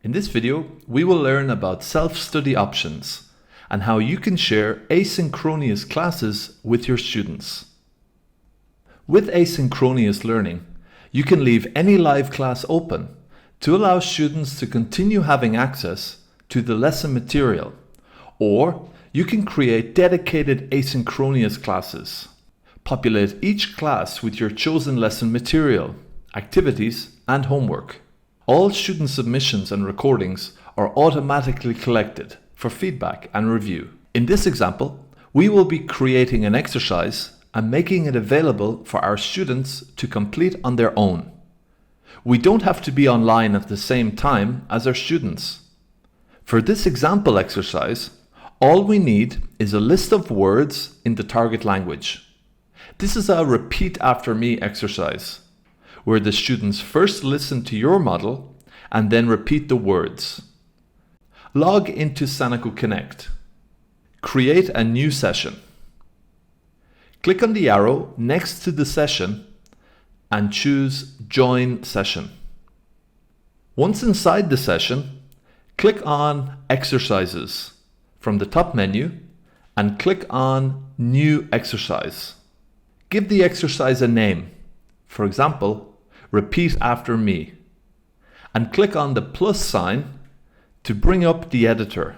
In this video, we will learn about self-study options and how you can share asynchronous classes with your students. With asynchronous learning, you can leave any live class open to allow students to continue having access to the lesson material, or you can create dedicated asynchronous classes. Populate each class with your chosen lesson material, activities, and homework. All student submissions and recordings are automatically collected for feedback and review. In this example, we will be creating an exercise and making it available for our students to complete on their own. We don't have to be online at the same time as our students. For this example exercise, all we need is a list of words in the target language. This is a repeat after me exercise, where the students first listen to your model and then repeat the words. Log into Sanako Connect. Create a new session. Click on the arrow next to the session and choose Join Session. Once inside the session, click on Exercises from the top menu and click on New Exercise. Give the exercise a name, for example, Repeat After Me, and click on the plus sign to bring up the editor.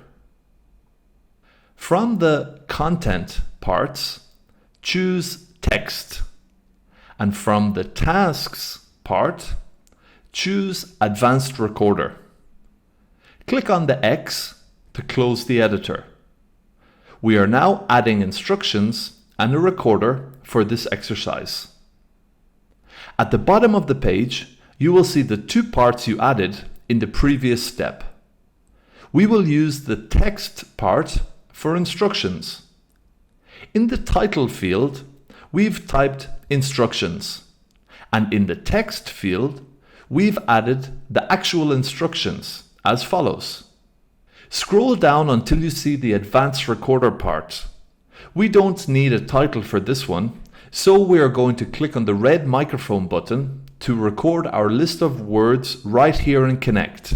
From the Content parts, choose Text, and from the Tasks part, choose Advanced Recorder. Click on the X to close the editor. We are now adding instructions and a recorder for this exercise. At the bottom of the page, you will see the two parts you added in the previous step. We will use the text part for instructions. In the title field, we've typed instructions, and in the text field, we've added the actual instructions as follows. Scroll down until you see the advanced recorder part. We don't need a title for this one, so we are going to click on the red microphone button to record our list of words right here in Connect.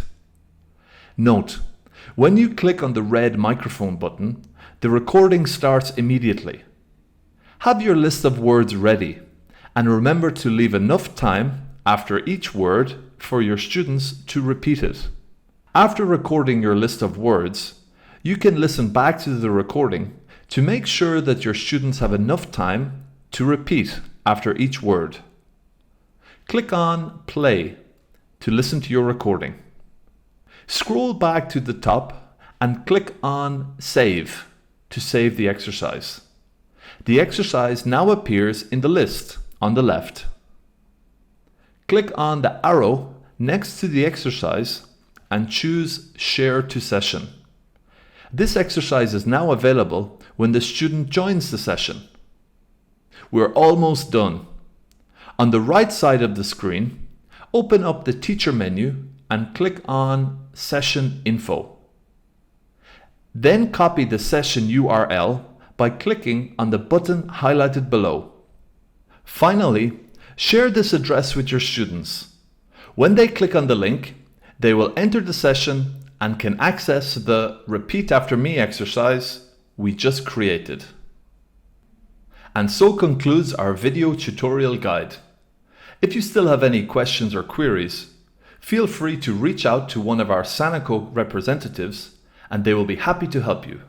Note, when you click on the red microphone button, the recording starts immediately. Have your list of words ready, and remember to leave enough time after each word for your students to repeat it. After recording your list of words, you can listen back to the recording to make sure that your students have enough time to repeat after each word. Click on Play to listen to your recording. Scroll back to the top and click on Save to save the exercise. The exercise now appears in the list on the left. Click on the arrow next to the exercise and choose Share to Session. This exercise is now available when the student joins the session. We're almost done. On the right side of the screen, open up the Teacher menu and click on Session Info. Then copy the session URL by clicking on the button highlighted below. Finally, share this address with your students. When they click on the link, they will enter the session and can access the Repeat After Me exercise we just created. And so concludes our video tutorial guide. If you still have any questions or queries, feel free to reach out to one of our Sanako representatives and they will be happy to help you.